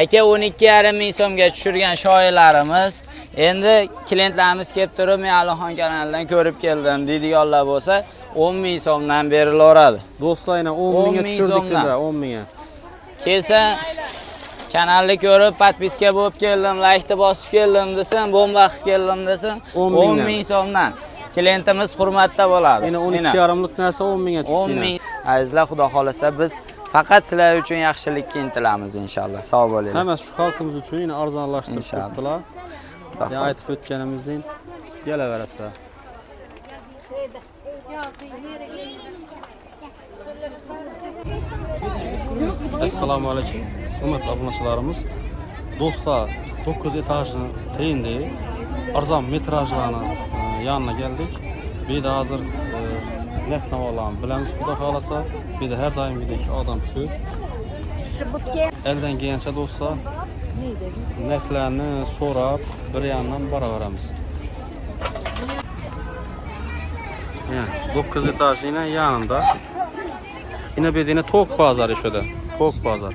Aka 12,5 ming so'mga tushirgan shoirlarimiz endi klientlarimiz kelib turib, men Alixon kanalidan ko'rib keldim deydiganlar bo'lsa, 10 ming so'mdan berilaveradi. Do'stlar, 10 mingga tushirdik dedilar, 10 mingga. Kelsa kanalni ko'rib, podpiska bo'lib keldim, like'ni bosib keldim desin, bomba qilib keldim desin, 10 ming so'mdan. Klientimiz hurmatda bo'ladi. Yana 12,5 lik narsa 10 mingga tushdi. 10 ming. Azizlar, xudo xolasa biz faqat sizlar uchun yaxshilikka intilamiz inshaalloh. Sog' bo'linglar. Hamma shu xalqimiz uchun yana arzonlashtirib qo'ydilar. Ya aytib o'tganimizdek kelaverasizlar. Assalomu alaykum. Hurmatli obunachilarimiz. Do'stlar, 9 etajni teyindik. Arzon metrajlarni yanına geldik. Bir de hazır nahnalarni bilamiz, xudo xolasa. Bir de her daimgidek odam ko'p. Elden gelgancha do'stlar, narxlarni so'rab, bir yandan boraveramiz. Yani 9 etajning yanında. Yine bedeni tok pazarı şurada. Tok pazar.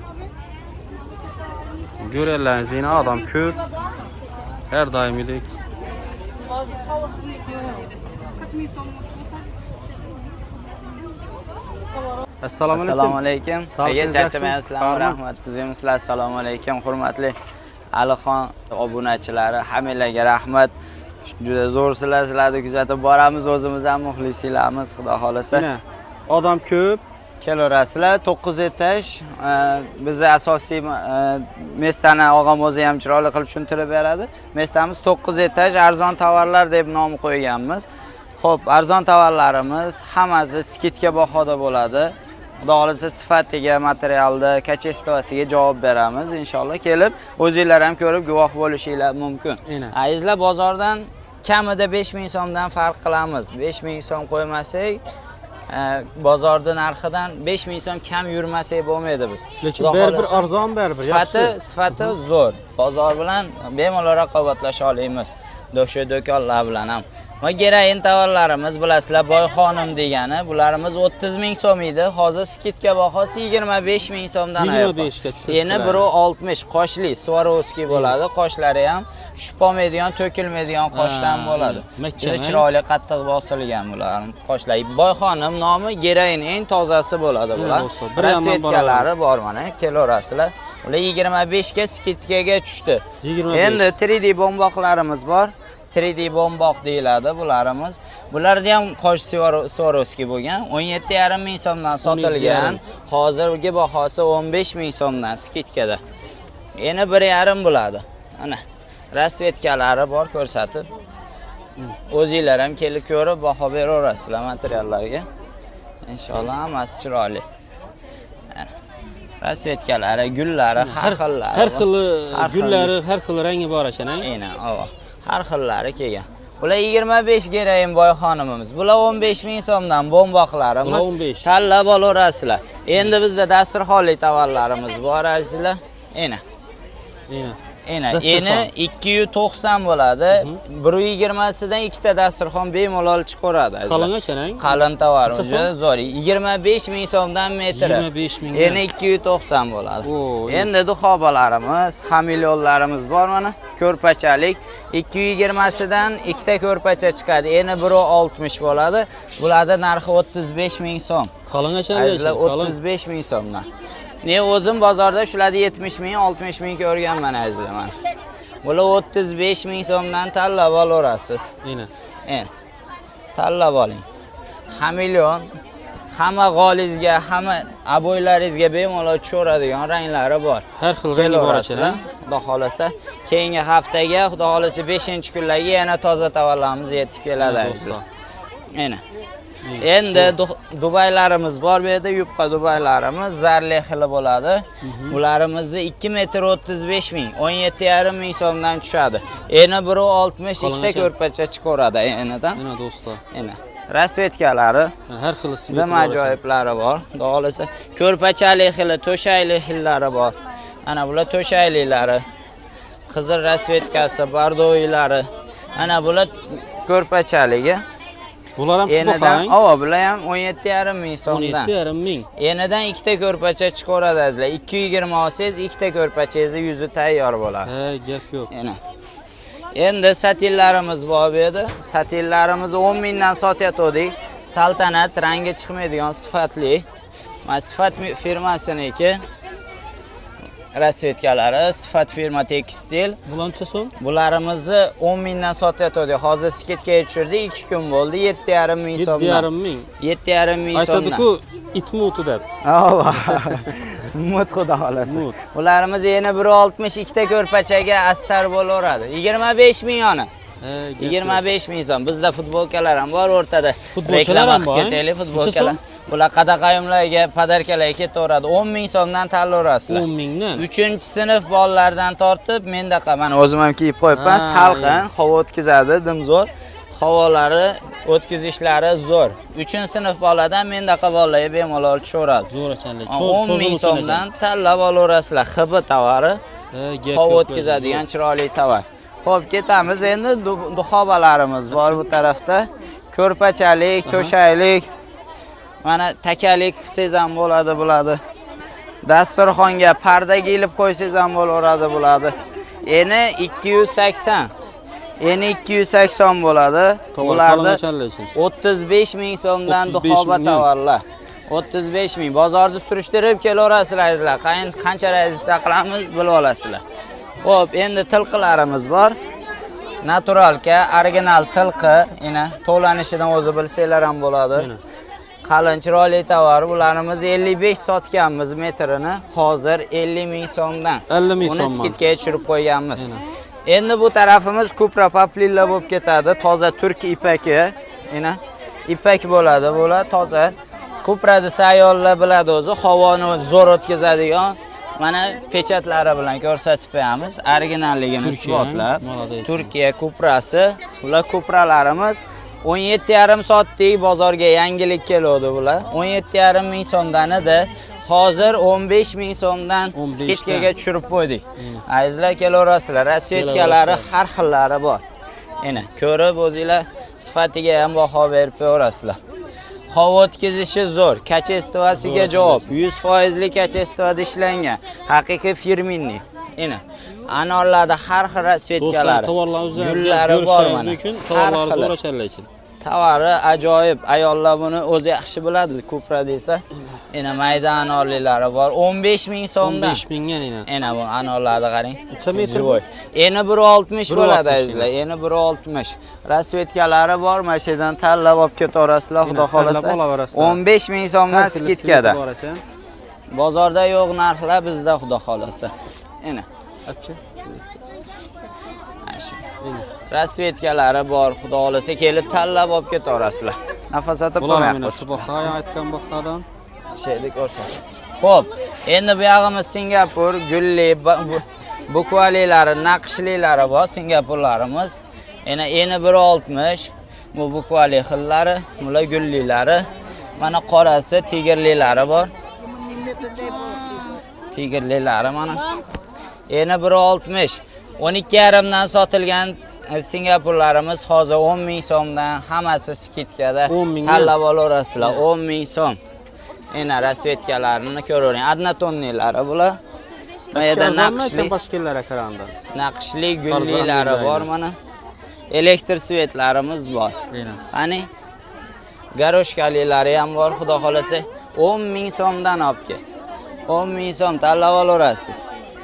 Görürleriniz yine adam ko'p. Her daimgidek. Assalomu alaykum. Assalomu rahmat. Sizlar assalomu alaykum. Hurmatli Alixon obunachilari, hammalarga rahmat. Juda zo'rsizlar, sizlarni kuzatib boramiz. O'zimiz ham muxlislarimiz, xudo xolasa. Odam ko'p. Kelaverasizlar. 9 etaj. Bizni asosiy mestani og'am o'zi ham chiroyli qilib tushuntirib beradi. Mestamiz 9 etaj, arzon tovarlar deb nom qo'yganmiz. Xo'p, arzon tovarlarimiz hammasi skidga bahoda bo'ladi. Xudo xolasa sifatiga, materialda, kachestovasiga javob beramiz. Inshaalloh kelib, o'zingizlar ham ko'rib guvoh bo'lishinglar mumkin. Azizlar, bozordan kamida 5 ming so'mdan farq qilamiz. 5 ming so'm qo'ymasak, bozorda narxidan 5 ming so'm kam yurmasak bo'lmaydi biz. Lekin bir arzon yaxshi. Sifati zo'r. Bozor bilan bemalol raqobatlasha olamiz. O'sha do'konlar bilan ham. Va gerayin tovarlarimiz bilasizlar, Boyxonim degani, bularimiz 30 ming so'm edi. Hozir skidga bahosi 25 ming so'mdan ayoldi. 25 ga tushdi. Yana biri 60 qoshli, Swarovski bo'ladi. Qoshlari ham tushib qolmaydigan, to'kilmaydigan qoshdan bo'ladi. Juda chiroyli, qattiq bosilgan bular qoshlar. Boyxonim nomi gerayin eng tozasi bo'ladi bular. Rasvetkalari bor mana, kelaverasizlar. Ular 25 ga skidga tushdi. Endi 3D bomboqlarimiz bor. 3D bomboq deyiladi bularimiz. Bularda ham qosh Swarovski bo'lgan. 17,5 ming so'mdan sotilgan. Hozirgi bahosi 15 ming so'mdan skidkada. Yana 1,5 bo'ladi. Ana rasvetkalari bor, ko'rsatib. O'zingizlar ham kelib ko'rib baho beraverasizlar materiallarga. Inshaalloh hammasi chiroyli. Rasvetkalari, gullari, har xillari. Har xil gullari, har xil rangi bor ekan. Aynan, har xillari kelgan. Bular 25 gerayin Boyxonimimiz. Bular 15 ming so'mdan bomboqlarimiz. Tanlab olaverasizlar. Endi bizda dasturxonli tovarlarimiz bor azizlar. Eni 290 bo'ladi. 120 sidan ikkita dasturxon bemalol chiqaradi azizlar. Qalin ekan. Qalin tovar, juda zo'r. 25 ming so'mdan metri. 25 ming. Eni 290 bo'ladi. Endi duxobalarimiz, hamilonlarimiz bor mana. Ko'rpachalik 220 sidan ikkita ko'rpacha chiqadi. Eni 160 bo'ladi. Bularning narxi 35 ming so'm. Qalin ekan. Azizlar, 35 ming so'mdan. Ne o'zim bozorda shularni 70 ming, 60 ming ko'rganman azizlar. Bular 35 ming so'mdan tanlab olaverasiz. Tanlab oling. Hamilyon, hamma g'olizga, hamma aboylaringizga bemalol tushiradigan ranglari bor. Har xil rangi bor ekan. Xudo xolasa, keyingi haftaga, xudo xolasa 5-kunlarga yana toza tovarlarimiz yetib keladi azizlar. Endi Dubaylarimiz bor bu yerda, yupqa Dubaylarimiz zarli xili bo'ladi. Bularimizni 2 metr 35 ming, 17,5 ming so'mdan tushadi. Eni 160 ikkita ko'rpacha chiqaradi enidan. Mana do'stlar. Rasvetkalari har xil nima ajoyiblari bor. Xudo xolasa, ko'rpachali xili, to'shayli xillari bor. Ana bular to'shayliklari. Qizil rasvetkasi, bardoylari. Ana bular ko'rpachaligi. Bular ham siz Enidan, boqang. ava bular ham 17,5 ming so'mdan. 17,5 ming. Enidan ikkita ko'rpacha chiqaradi azizlar. 220 olsangiz, ikkita ko'rpachangizni yuzi tayyor bo'ladi. Gap yo'q. Yana. Endi satillarimiz bor bu yerda. Satillarimizni 10 mingdan sotayotdik. Saltanat, rangi chiqmaydigan sifatli. Mana sifat firmasiniki. Rasvetkalari, sifat firma tekstil. Bulancha so'm? Bularimizni 10 mingdan sotayotdik. Hozir skidga tushirdik, 2 kun bo'ldi, 7,5 ming so'mdan. 7,5 ming. 7,5 ming so'mdan. Aytadi-ku, itmuti deb. Ava. Mut xudo xolasa. Ularimiz yana 1.60 ikkita ko'rpachaga astar bo'laveradi. 25 ming ona. 25 ming so'm. Bizda futbolkalar ham bor o'rtada. Futbolkalar ham bor. Ketaylik futbolkalar. Bular qadaqayimlarga, padarkalarga ketaveradi. 10 ming so'mdan tanlayverasizlar. 10 mingdan. 3-sinf bolalardan tortib, mendaqa mana o'zim ham kiyib qo'yibman. Salqin, havo o'tkazadi, dimzo'r. Havolari, o'tkazishlari zo'r. 3-sinf boladan mendaqa bolalarga bemalol tushaveradi. Zo'r ekanlar. 10 ming so'mdan tanlab olaverasizlar. XB tovari. Havo o'tkazadigan chiroyli tovar. Xo'p, ketamiz. Endi duxobalarimiz bor bu tarafda. Ko'rpachalik, to'shaklik, mana takalik qilsangiz ham bo'ladi bularni. Dasturxonga parda giyilib qo'ysangiz ham bo'laveradi bularni. Eni 280. Eni 280 bo'ladi. Bularni 35 ming so'mdan duxoba tovarlar. 35 ming. Bozorda surishtirib kelaverasizlar. Qancha razisa qilamiz bilib olasizlar. Xo'p, endi tilqilarimiz bor. Naturalka, original tilqi, ina to'lanishidan o'zi bilsanglar ham bo'ladi. Qalin chiroyli tovar. Bularimiz 55 sotganmiz metrini. Hozir 50 ming so'mdan. 50 ming so'm. Uni skidga tushirib qo'yganmiz. Endi bu tarafimiz ko'pra poplilla bo'lib ketadi. Toza turk ipaki. Ina ipak bo'ladi, bular toza. Ko'prada ayollar biladi o'zi, havoni zo'r o'tkazadigan. Mana pechatlari bilan ko'rsatib qo'yamiz. Originalligini isbotlab. Turkiya ko'prasi. Ular ko'pralarimiz 17,5 sotdik, bozorga yangilik keladi bular. 17,5 ming so'mdan edi. Hozir 15 ming so'mdan skidga tushirib qo'ydik. Azizlar kelaverasizlar. Rasvetkalari har xillari bor. Mana ko'rib o'zingizlar sifatiga ham baho berib qo'yasizlar. Havo o'tkazishi zo'r, kachestvasiga javob. 100% kachestvada ishlangan. Haqiqiy firminniy. Mana anorlarda har xil rasvetkalari. Gullari bor mana. Tovarlar zo'r ekanlar. Tovari ajoyib. Ayollar buni o'zi yaxshi biladi, ko'pra desa. Mana mayda anorlilari bor. 15 ming so'mdan. 15 mingga ena. Mana bu anorlarni qarang. Necha metr? Eni 1.60 bo'ladi azizlar. Eni 1.60. Rasvetkalari bor. Mana shu yerdan tanlab olib ketaverasizlar, xudo xolasa. 15 ming so'mdan skidkada. Bozorda yo'q narxlar bizda, xudo xolasa. Mana. Achi. Rasvetkalari bor, xudo xolasa kelib tanlab olib ketaverasizlar. Nafas otib qo'ymayapmiz. Suboqqa aytgan boqadan şeylik ko'rsat. Xo'p, endi bu yog'imiz Singapur gulli bukvalilari, naqshlilari bor Singapurlarimiz. Eni 1.60. Bu bukvali xillari, bular gullilari. Mana qorasi tigirlilari bor. Tigirlilari mana. Eni 1.60. 12,5 dan sotilgan Singapurlarimiz hozir 10 ming so'mdan hammasi skidkada tanlab olaverasizlar. 10 ming so'm. Ena rasvetkalarini ko'ravering. Adnatonnilari bular. Bu yerda naqshli boshqalarga qaraganda. Naqshli gullilari bor mana. Elektr svetlarimiz bor. Qani? Garoshkalilari ham bor, xudo xolasa 10 ming so'mdan olib kel. 10 ming so'm tanlab olaverasiz.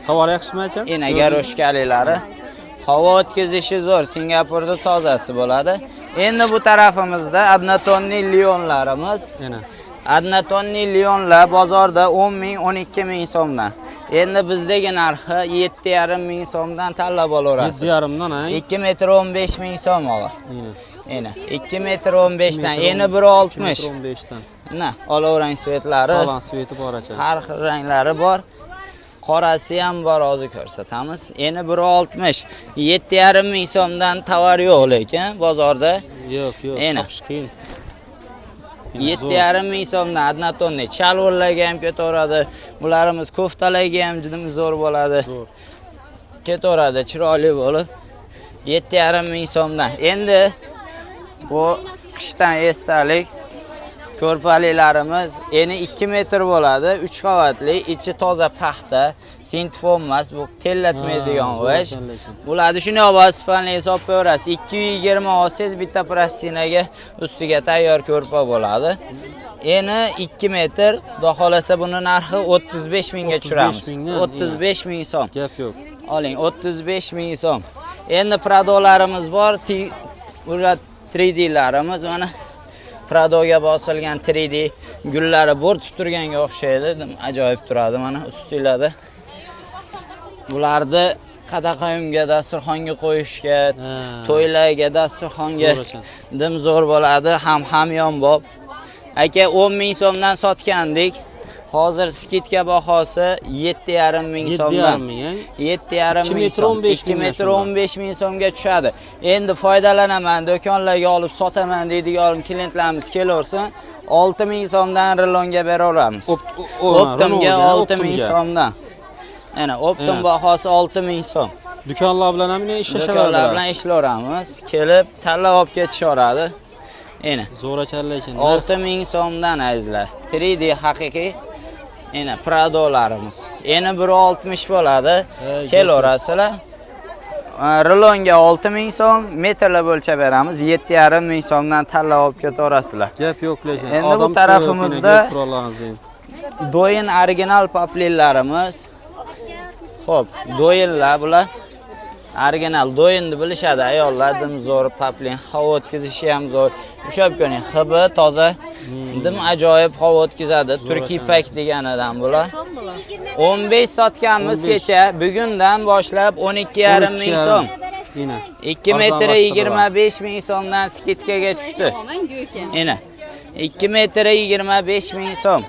Tovar yaxshimi aka? Ena garoshkalilari. Havo o'tkazishi zo'r, Singapurda tozasi bo'ladi. Endi bu tarafimizda adnatonni lionlarimiz. Adnatonni lionlar bozorda 10 ming, 12 ming so'mdan. Endi bizdagi narxi 7,5 ming so'mdan tanlab olaverasiz. 7,5 dan, 2 metr 15 ming so'm og'a. Ena 2 metr 15 dan, eni 1.60. 15 dan. Na, olaverang svetlari. Qalin sveti bor aka. Har xil ranglari bor. Qorasi ham bor, hozir ko'rsatamiz. Eni 1.60. 7,5 ming so'mdan tovar yo'q lekin bozorda. Yo'q, topish qiyin. 7,5 ming so'mdan adnatonni chalvorlarga ham ketaveradi. Bularimiz koftalarga ham juda zo'r bo'ladi. Zo'r. Ketaveradi, chiroyli bo'lib. 7,5 ming so'mdan. Endi bu qishdan esdalik ko'rpaliklarimiz eni 2 metr bo'ladi, 3 qavatli, ichi toza paxta, sintifon emas, bu tellatmaydigan ish. Bo'ladi, shuni olib spalni hisob ko'rasiz. 220 olsangiz bitta plastinaga ustiga tayyor ko'rpa bo'ladi. Eni 2 metr, xudo xolasa buni narxi 35 mingga tushiramiz. 35 ming so'm. Gap yo'q. Oling, 35 ming so'm. Endi Pradolarimiz bor, ular 3D'larimiz mana Pradoga bosilgan 3D gullari bo'rtib turganga o'xshaydi. Ajoyib turadi mana ustinglarda. Bularni qadaqayumga, dasturxonga qo'yishga, to'ylarga, dasturxonga dim zo'r bo'ladi, hamyonbop. Aka 10 ming so'mdan sotgandik. Hozir skitka bahosi 7,5 ming so'mdan. 7,5 ming so'm. 2 metr 15 ming so'mga tushadi. Endi foydalanaman, do'konlarga olib sotaman deydigan klientlarimiz kelaversin, 6 ming so'mdan rilonga beraveramiz. Optimga 6 ming so'mdan. Ana Optim bahosi 6 ming so'm. Do'konlar bilan ham ishlashaveradi. Do'konlar bilan ishlaveramiz. Kelib tanlab olib ketishaveradi. Ana zo'racharlar ekan. 6 ming so'mdan azizlar. 3D haqiqiy Pradolarimiz. Eni 160 bo'ladi. Kelaverasizlar. Rilonga 6 ming so'm, metrlar o'lchab beramiz. 7,5 ming so'mdan tanlab olib ketaverasizlar. Gap yo'q lekin. Endi bu tarafimizda do'yin original paplinlarimiz. Xo'p, do'yinlar bular. Original do'yinni bilishadi ayollar, dim zo'r paplin, havo o'tkazishi ham zo'r. Ushab ko'ring, hibi toza, dim ajoyib havo o'tkazadi. Turkiy pak deganidan bular. 15 sotganmiz kecha, bugundan boshlab 12,5 ming so'm. 2 metr 25 ming so'mdan skitkaga tushdi. Ena 2 metr 25 ming so'm.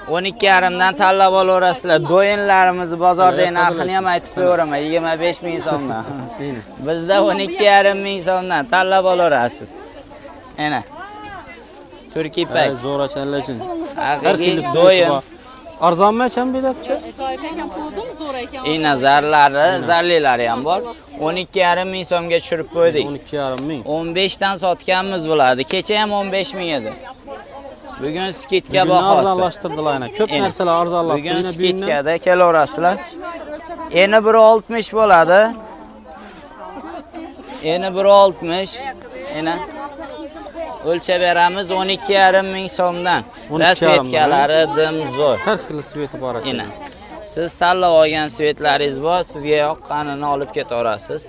12,5 dan tanlab olaverasizlar. Do'yinlarimiz bozorda narxini ham aytib qo'yaveraman, 25 ming so'mdan. Bizda 12,5 ming so'mdan tanlab olaverasiz. Ana. Turkiy pak. Zo'rachanlar uchun. Haqiqiy do'yin. Arzonmi ham bedapcha? Nazarlari, zarlilari ham bor. 12,5 ming so'mga tushirib qo'ydik. 12,5 ming. 15 dan sotganmiz bo'ladi. Kecha ham 15 ming edi. Bugun skitka bahosi. Arzonlashtirdilar ana. Ko'p narsalar arzonlashdi. Bugun skitkada kelaverasizlar. Eni 160 bo'ladi. Eni 160. Ena o'lchab beramiz 12,5 ming so'mdan. Rasvetkalari dim zo'r. Har xil sveti bor ekan. Ena. Siz tanlab olgan svetlaringiz bor, sizga yoqqanini olib ketaverasiz.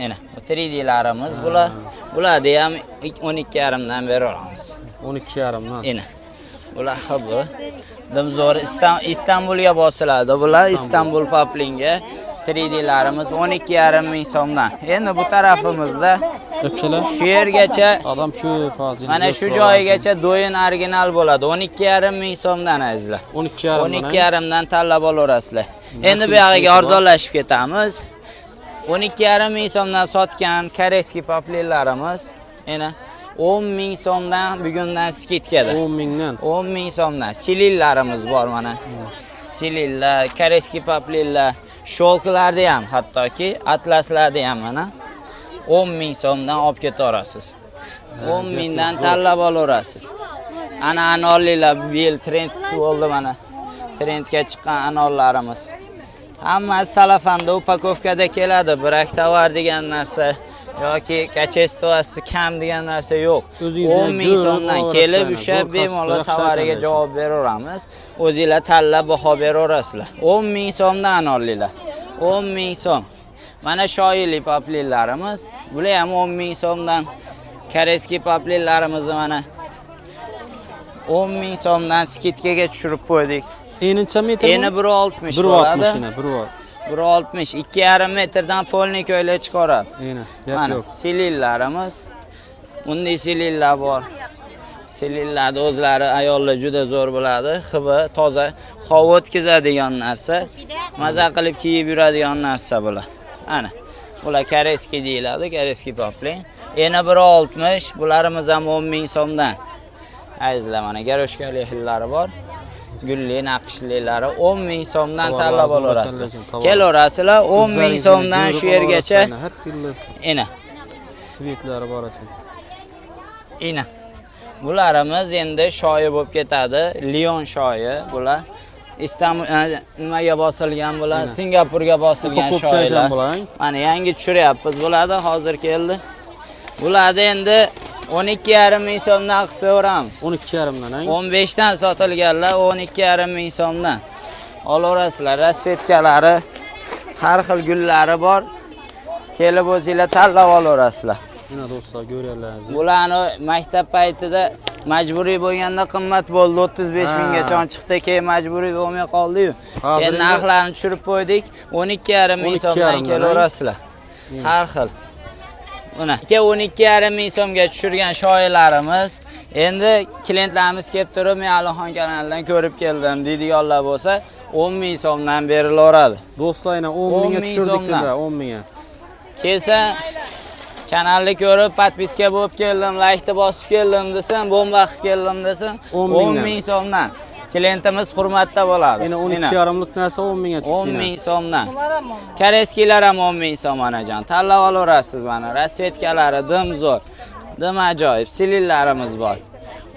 Ena, 3D'larimiz bular. Bularni ham 12,5 dan beraveramiz. 12,5 dan. Ena. Bular hibi. Dim zo'r Istanbulga bosiladi. Bular Istanbul paplinga 3D'larimiz 12,5 ming so'mdan. Endi bu tarafimizda shu yergacha odam ko'p hozir. Mana shu joyigacha do'yin original bo'ladi. 12,5 ming so'mdan azizlar. 12,5 dan tanlab olaverasizlar. Endi bu yerga arzonlashib ketamiz. 12,5 ming so'mdan sotgan koreyskiy paplinlarimiz ena 10 ming so'mdan bugundan skitkada. 10 mingdan. 10 ming so'mdan silillarimiz bor mana. Silillar, koreyskiy paplinlar, sholklarda ham hattoki atlaslarda ham mana 10 ming so'mdan olib ketaverasiz. 10 mingdan tanlab olaverasiz. Ana anorlilar bu yil trend bo'ldi mana. Trendga chiqqan anorlarimiz. Hammasi salafanda upakovkada keladi. Birak tovar degan narsa yoki kachestovasi kam degan narsa yo'q. 10 ming so'mdan kelib ushlab bemalol tovariga javob beraveramiz. O'zingizlar tanlab baho beraverasizlar. 10 ming so'mdan anorlilar. 10 ming so'm. Mana shoyili paplinlarimiz. Bular ham 10 ming so'mdan. Koreyskiy paplinlarimizni mana 10 ming so'mdan skitkaga tushirib qo'ydik. Enincha metr? Eni 160 bo'ladi. 160. 2,5 metrdan polni ko'ylar chiqaradi. Gap yo'q. Silillarimiz. Bunday silillar bor. Silillarni o'zlari ayollar juda zo'r bo'ladi. Hibi, toza, havo o'tkazadigan narsa. Maza qilib kiyib yuradigan narsa bular. Ana. Bular koreyskiy deyiladi, koreyskiy poplin. Eni 160, bularimiz ham 10 ming so'mdan. Azizlar mana garoshkali xillari bor. Gulli naqshliklari 10 ming so'mdan tanlab olarasizlar. Kelaverasizlar 10 ming so'mdan shu yergacha. Har xil ena svetlari bor ekan. Ina. Bularimiz endi shoyi bo'lib ketadi. Lion shoyi bular. Istanbul nimaga bosilgan bular? Singapurga bosilgan shoyilar. Mana yangi tushiryapmiz bularni, hozir keldi. Bularni endi 12,5 ming so'mdan qilib beramiz. 12,5 dan, 15 dan sotilganlar 12,5 ming so'mdan. Olaverasizlar, rasvetkalari, har xil gullari bor. Kelib o'zingizlar tanlab olaverasizlar. Mana do'stlar, ko'ryapsizlar. Bularni maktab paytida majburiy bo'lganda qimmat bo'ldi, 35 minggacha chiqdi, keyin majburiy bo'lmay qoldi-yu. Keyin narxlarni tushirib qo'ydik, 12,5 ming so'mdan kelaverasizlar. Har xil. Mana 12,5 ming so'mga tushirgan shoyilarimiz. Endi klientlarimiz kelib turib, men Alixon kanalidan ko'rib keldim deydiganlar bo'lsa, 10 ming so'mdan berilaveradi. Do'stlar, yana 10 mingga tushirdik-da, 10 mingga. Kelsa kanalni ko'rib, podpiska bo'lib keldim, like bosib keldim desam, bomba qilib keldim desam, 10 ming so'mdan. Klientimiz hurmatda bo'ladi. Yana 12,5 lik narsa 10 mingga tushdi. 10 ming so'mdan. Koreyskilar ham 10 ming so'm onajon. Tanlab olaverasiz mana. Rasvetkalari dimzo'r, dim ajoyib, silillarimiz bor.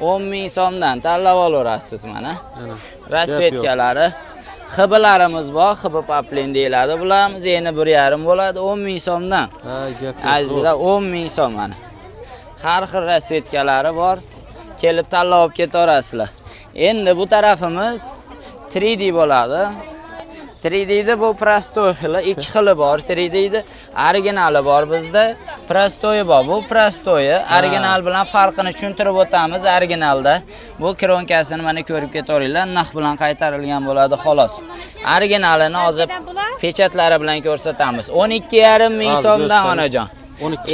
10 ming so'mdan tanlab olaverasiz mana. Rasvetkalari, xibilarimiz bor, xibi paplin deyiladi. Bularimiz endi 1,5 bo'ladi, 10 ming so'mdan. Azizlar, 10 ming so'm mana. Har xil rasvetkalari bor. Kelib tanlab olib ketaverasizlar. Endi bu tarafimiz 3D bo'ladi. 3D'da bu prostoy xili, ikki xili bor. 3D'da originali bor bizda, prostoyi bor. Bu prostoyi original bilan farqini tushuntirib o'tamiz. Originalda bu kronkasini mana ko'rib ketaveringlar, naq bilan qaytarilgan bo'ladi xolos. Originalini hozir pechatlari bilan ko'rsatamiz. 12,5 ming so'mdan onajon.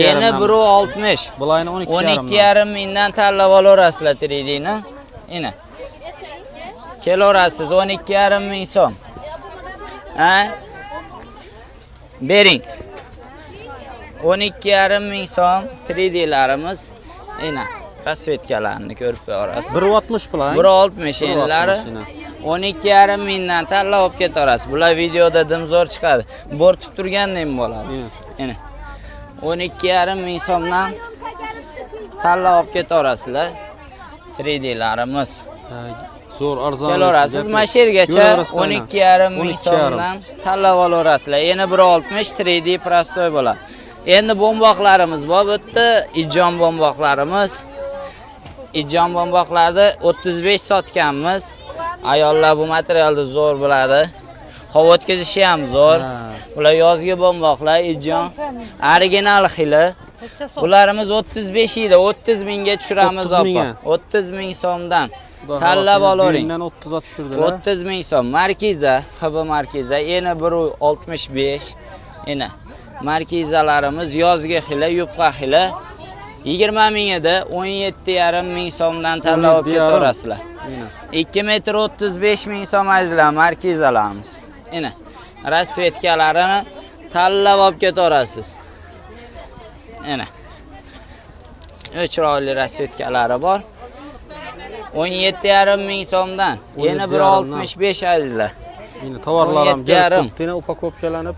Endi 1,60. Bularni 12,5 mingdan tanlab olaverasizlar 3D'ni. Ina. Kelaverasiz 12,5 ming so'm. Ha? Bering. 12,5 ming so'm 3D'larimiz. Ina, rasvetkalarni ko'rib ko'rasiz. 1,60 bilan. 1,60 enlari. 12,5 mingdan tanlab olib ketaverasiz. Bular videoda dimzo'r chiqadi. Bo'rtib turganda ham bo'ladi. Ina. 12,5 ming so'mdan tanlab olib ketaverasizlar. 3D'larimiz. Zo'r arzon. Kelaverasiz, mashergacha 12,5 ming so'mdan tanlab olaverasizlar. Endi 1,60 3D prostoy bo'ladi. Endi bomboqlarimiz bor, bu yerda ijjon bomboqlarimiz. Ijjon bomboqlarni 35 sotganmiz. Ayollar bu materialni zo'r bo'ladi. Havo o'tkazishi ham zo'r. Bular yozgi bomboqlar, ijjon, original xili. Bularimiz 35 ida 30 mingga tushiramiz opa. 30 ming so'mdan. Tanlab olavering. 30 ga tushirdilar. 30 ming so'm. Markiza, HB Markiza, eni 1,65. Ena. Markizalarimiz yozgi xili, yupqa xili. 20 mingida 17,5 ming so'mdan tanlab olib ketaverasizlar. 2 metr 35 ming so'm azizlar markizalarimiz. Ena. Rasvetkalarini tanlab olib ketaverasiz. Ena. Chiroyli rasvetkalari bor. 17,5 ming so'mdan. Yana 1,65 azizlar. Endi tovarlarim kelib, yana upakopchalanib.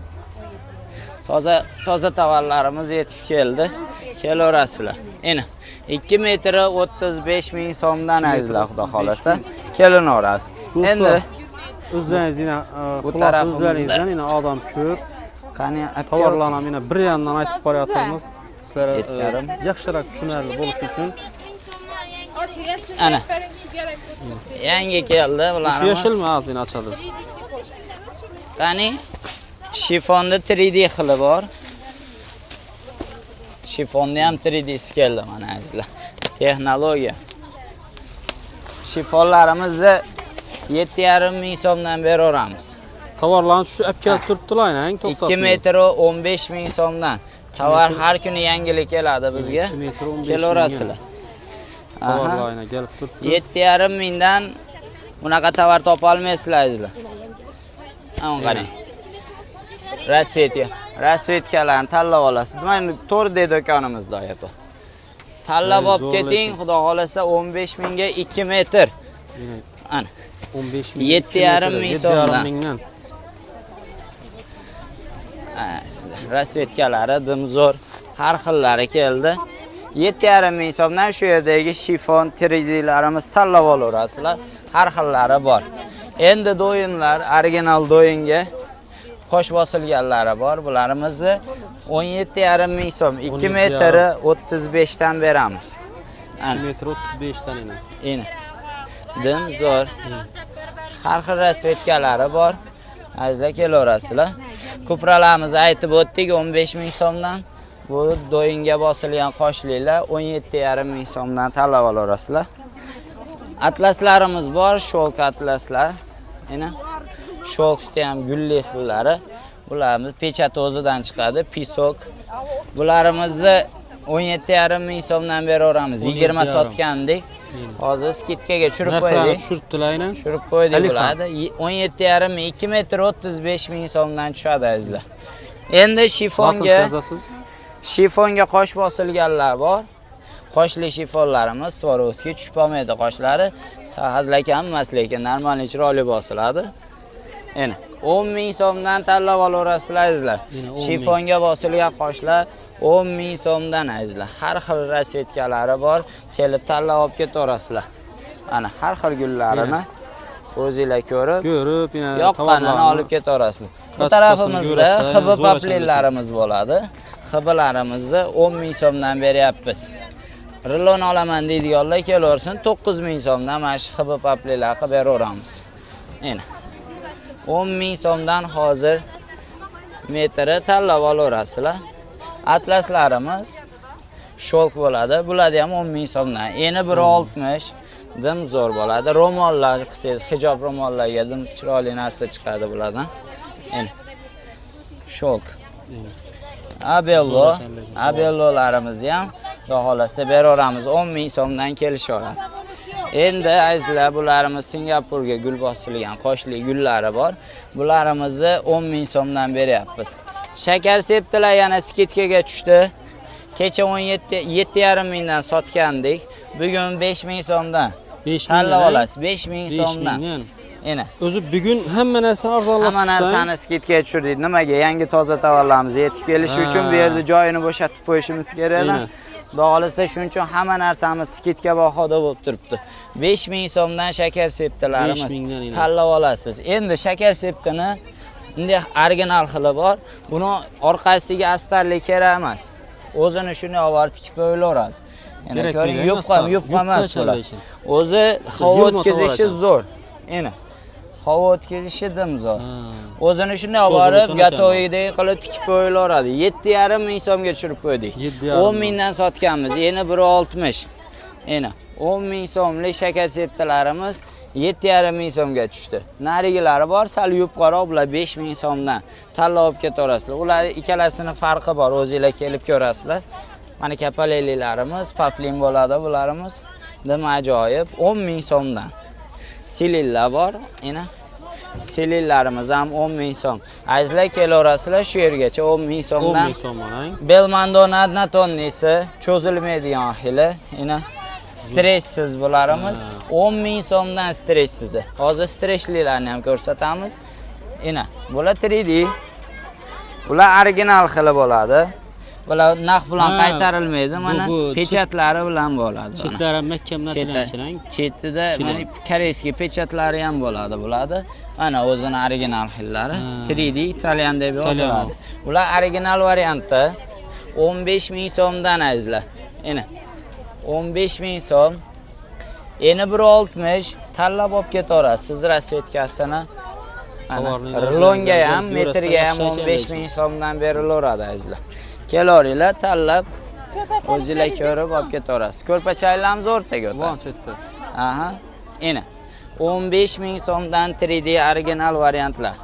Toza tovarlarimiz yetib keldi. Kelaverasizlar. Ena 2 metr 35 ming so'mdan azizlar, xudo xolasa kelinaveradi. Endi o'zingiz yana o'zlaringizdan yana odam ko'p. Qani tovarlarni yana bir yandan aytib qo'yapmiz. Sizlar yaxshiroq tushunarli bo'lish uchun. Ana. Yangi keldi bularimiz. Yashilmi azina ochadi. Qani shifonda 3D xili bor. Shifonda ham 3D si keldi mana azizlar. Texnologiya. Shifonlarimizni 7,5 ming so'mdan beraveramiz. Tovarlarni shu olib kelib turibdilar, to'xtatib. 2 metr 15 ming so'mdan. Tovar har kuni yangilik keladi bizga. 2 metr 15 ming. Kelaverasizlar. Tovarlarni kelib turibdi. 7,5 mingdan bunaqa tovar topa olmaysizlar azizlar. Ana qarang. Rasvetkalarni tanlab olasiz. Mana 4D do'konimizda aytib. Tanlab olib keting, xudo xolasa 15 mingga 2 metr. Ana 15 ming. 7,5 ming so'mdan. Rasvetkalari dimzo'r, har xillari keldi. 7,5 ming so'mdan shu yerdagi shifon 3D'larimiz tanlab olaverasizlar. Har xillari bor. Endi do'yinlar, original do'yinga qo'sh bosilganlari bor. Bularimizni 17,5 ming so'm, 2 metr 35 dan beramiz. 2 metr 35 dan ena. Eni. Dim zo'r. Har xil rasvetkalari bor. Azizlar kelaverasizlar. Ko'pralarimizni aytib o'tdik 15 ming so'mdan. Bu do'yinga bosilgan qoshlilar 17,5 ming so'mdan tanlab olasizlar. Atlaslarimiz bor, shok atlaslar. Mana shokda ham gulli xillari. Bularimiz pechat o'zidan chiqadi, pisok. Bularimizni 17,5 ming so'mdan beraveramiz. 20 sotgandik. Hozir skidkaga tushirib qo'ydik. Tushiribdilar aynan. Tushirib qo'ydik bularni. 17,5 ming, 2 metr 35 ming so'mdan tushadi azizlar. Endi shifonga qosh bosilganlar bor. Qoshli shifonlarimiz Swarovski tushib olmaydi qoshlari. Hazlakam emas, lekin normal chiroyli bosiladi. Endi 10 ming so'mdan tanlab olaverasizlar azizlar. Shifonga bosilgan qoshlar 10 ming so'mdan azizlar. Har xil rasvetkalari bor. Kelib tanlab olib ketaverasizlar. Ana har xil gullarini o'zingizlar ko'rib, yoqqanini olib ketaverasizlar. Bu tarafimizda xib paplinlarimiz bo'ladi. Xiblarimizni 10 ming so'mdan beryapmiz. Rilon olaman deydiganlar kelaversin, 9 ming so'mdan mana shu xib paplinlar qilib beraveramiz. Mana 10 ming so'mdan hozir metri tanlab olaverasizlar. Atlaslarimiz shok bo'ladi. Bularni ham 10 ming so'mdan. Eni 1.60 dim zo'r bo'ladi. Ro'mollar qilsangiz, hijob ro'mollarga dim chiroyli narsa chiqadi bulardan. Eni shok. Abellolarimizni ham xohlasa beraveramiz 10 ming so'mdan kelishaveradi. Endi azizlar, bularimiz Singapurga gul bosilgan qoshli gullari bor. Bularimizni 10 ming so'mdan beryapmiz. Shakar septilar yana skidkaga tushdi. Kecha 7,5 mingdan sotgandik. Bugun 5 ming so'mdan. Tanlab olasiz 5 ming so'mdan. Ena. O'zi bugun hamma narsani arzonlashtirsak, hamma narsani skidkaga tushirdik. Nimaga? Yangi toza tovarlarimiz yetib kelishi uchun bu yerda joyini bo'shatib qo'yishimiz kerak. Bog'lasa shuning uchun hamma narsamiz skidka bahoda bo'lib turibdi. 5 ming so'mdan shakar septilarimiz tanlab olasiz. Endi shakar septini bunday original xili bor. Buni orqasiga astarlik kerak emas. O'zini shuni olib tikib qo'yilaveradi. Ya'ni ko'ring, yupqa emas bular. O'zi havo o'tkazishi zo'r. Eni havo o'tkazishi dim zo'r. O'zini shuni olib gatovidek qilib tikib qo'yilaveradi. 7,5 ming so'mga tushirib qo'ydik. 10 mingdan sotganmiz. Eni 1.60. Eni 10 ming so'mlik shakar septilarimiz 7,5 ming so'mga tushdi. Narigilari bor, sal yupqaroq, bular 5 ming so'mdan tanlab olib ketaverasizlar. Ular ikkalasining farqi bor, o'zingizlar kelib ko'rasizlar. Mana kapalelilarimiz, paplin bo'ladi bularimiz. Dim ajoyib, 10 ming so'mdan. Silillar bor, ena. Silillarimiz ham 10 ming so'm. Azizlar kelaverasizlar shu yergacha 10 ming so'mdan. 10 ming so'm mana. Belmondo nadnatonnisi cho'zilmaydigan xili, ena. Stresssiz bularimiz 10 ming so'mdan stresssiz. Hozir stresslilarni ham ko'rsatamiz. Ena, bular 3D. Bular original xili bo'ladi. Bular naq bilan qaytarilmaydi. Mana pechatlari bilan bo'ladi. Chetlari mahkamlatilgan. Chetida mana koreyskiy pechatlari ham bo'ladi bularda. Mana o'zining original xillari 3D italyan deb yoziladi. Bular original varianti 15 ming so'mdan azizlar. Ena 15 ming so'm. Eni 1.60 tanlab olib ketaverasiz rasvetkasini. Rilonga ham, metrga ham 15 ming so'mdan berilaveradi azizlar. Kelaveringlar, tanlab o'zingizlar ko'rib olib ketaverasiz. Ko'rpachaylarimiz o'rtaga o'tasiz. Aha. Eni 15 ming so'mdan 3D original variantlar.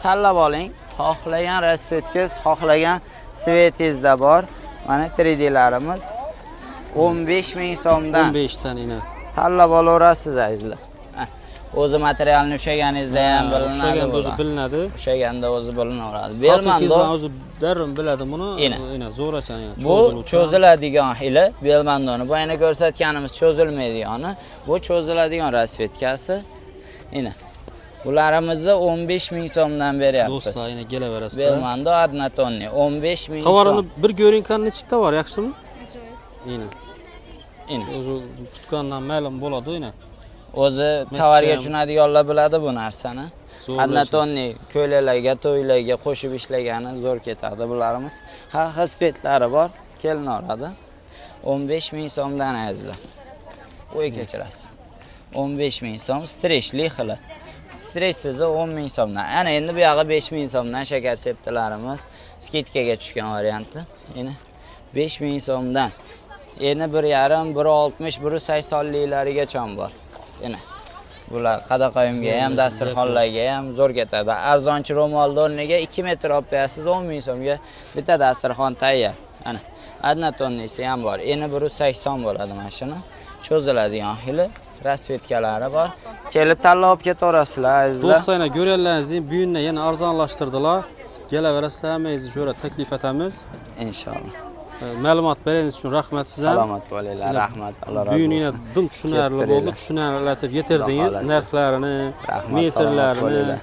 Tanlab oling. Xohlagan rasvetkiz, xohlagan svetingizda bor. Mana 3D'larimiz 15 ming so'mdan 15 dan ena. Tanlab olaverasiz azizlar. O'zi materialni ushaganingizda ham bilinadi. O'zi bilinadi. Ushaganda o'zi bilinaveradi. Belmondo o'zi darrov biladi buni. Ena zo'rachan ena. Bu cho'ziladigan xili Belmondoni. Bu yana ko'rsatganimiz cho'zilmaydigani. Bu cho'ziladigan rasvetkasi. Ena bularimizni 15 ming so'mdan beryapmiz. Do'stlar, ena kelaverasizlar. Belmondo Adnatonni 15 ming so'm. Tovarini bir ko'ring, qancha tovar yaxshimi? Yine. Ini. O'zi tutgandan ma'lum bo'ladi yine. O'zi tovarga tushunadiganlar biladi bu narsani. Однотонный ko'ylaklarga, to'ylarga qo'shib ishlagani zo'r ketadi bularimiz. Har xil spetlari bor, kelin oladi. 15 ming so'mdan azizlar. O'y kechirasiz. 15 ming so'm streshli xili. Stressiz 10 ming so'mdan. Ana endi bu yog'i 5 ming so'mdan shakar septilarimiz skidkaga tushgan varianti. Endi 5 ming so'mdan. Endi 1,5, 1,60, 1,80liklarigacha bor. Endi bular qadaqoyimga ham, dasturxonlarga ham zo'r ketadi. Arzonchi ro'molni o'rniga 2 metr olib berasiz, 10 ming so'mga bitta dasturxon tayyor. Ana однотонныйsi ham bor. Endi 1,80 bo'ladi mashina. Cho'ziladigan xili rasvetkalari bor. Kelib tanlab olib ketaverasizlar azizlar. Do'stlar, ko'rganlaringizdek, buyunni yana arzonlashtirdilar. Kelaverasizlar, hammangizni jo'ra taklif etamiz. Inshaalloh. Ma'lumot beringiz uchun rahmat sizga. Salomat bo'linglar, rahmat. Alloh rozi Buyun bo'lsin. dim tushunarli bo'ldi, tushunarlatib yetirdingiz, narxlarini, metrlarini.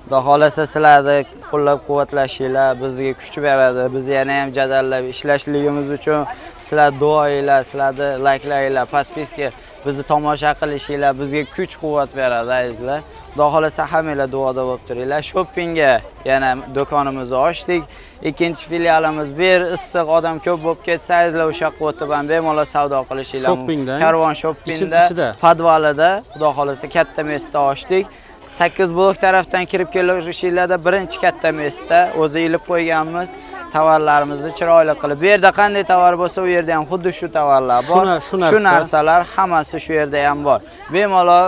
Xudo xolasa sizlarni qo'llab-quvvatlashinglar bizga kuch beradi. Biz yana ham jadallab ishlashligimiz uchun sizlar duoinglar, sizlarni layklaringlar, podpiska, bizni tomosha qilishinglar bizga kuch-quvvat beradi azizlar. Xudo xolasa hammanglar duoda bo'lib turinglar. Shoppingga yana do'konimizni ochdik. Ikkinchi filialimiz bir issiq odam ko'p bo'lib ketsa, azizlar o'sha yoqqa o'tib ham bemalol savdo qilishinglar. Karvon shoppingda, podvalida, Xudo xolasa katta mesda ochdik. 8 blok tarafdan kirib kelishinglarda birinchi katta mesda o'zi ilib qo'yganmiz. Tovarlarimizni chiroyli qilib. Bu yerda qanday tovar bo'lsa, u yerda ham xuddi shu tovarlar bor. Shu narsalar hammasi shu yerda ham bor. Bemalol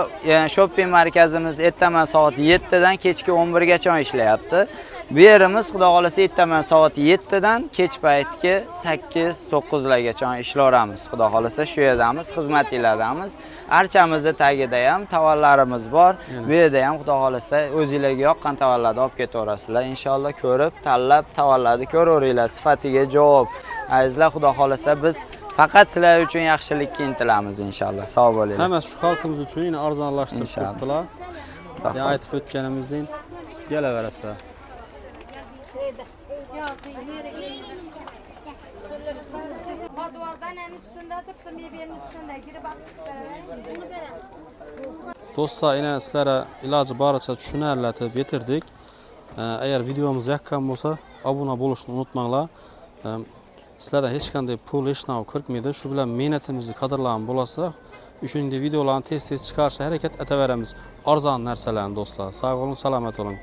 shopping markazimiz ertaman soat 7 dan kechki 11 gacha ishlayapti. Bu yerimiz xudo xolasa ertaman soat 7 dan kech paytki 8-9 largacha ishlayveramiz. Xudo xolasa shu yerdamiz, xizmatlardamiz. Archamizni tagida ham tovarlarimiz bor. Bu yerda ham xudo xolasa o'zingizlarga yoqqan tovarlarni olib ketaverasizlar. Inshaalloh ko'rib, tanlab tovarlarni ko'raveringlar. Sifatiga javob. Azizlar, xudo xolasa biz faqat sizlar uchun yaxshilikka intilamiz inshaalloh. Sog' bo'linglar. Hammasi shu xalqimiz uchun yana arzonlashtirib qo'ydilar. Ya aytib o'tganimizdek kelaverasizlar. Do'stlar, yana sizlarga iloji boricha tushunarlatib yetirdik. Agar videomiz yoqqan bo'lsa, obuna bo'lishni unutmanglar. Sizlardan hech qanday pul hech narsa kirmaydi. Shu bilan mehnatimizni qadrlagan bo'lasiz. Shuningdek videolarni tez-tez chiqarishga harakat etaveramiz. Arzon narsalarni do'stlar. Sog' bo'ling, salomat bo'ling.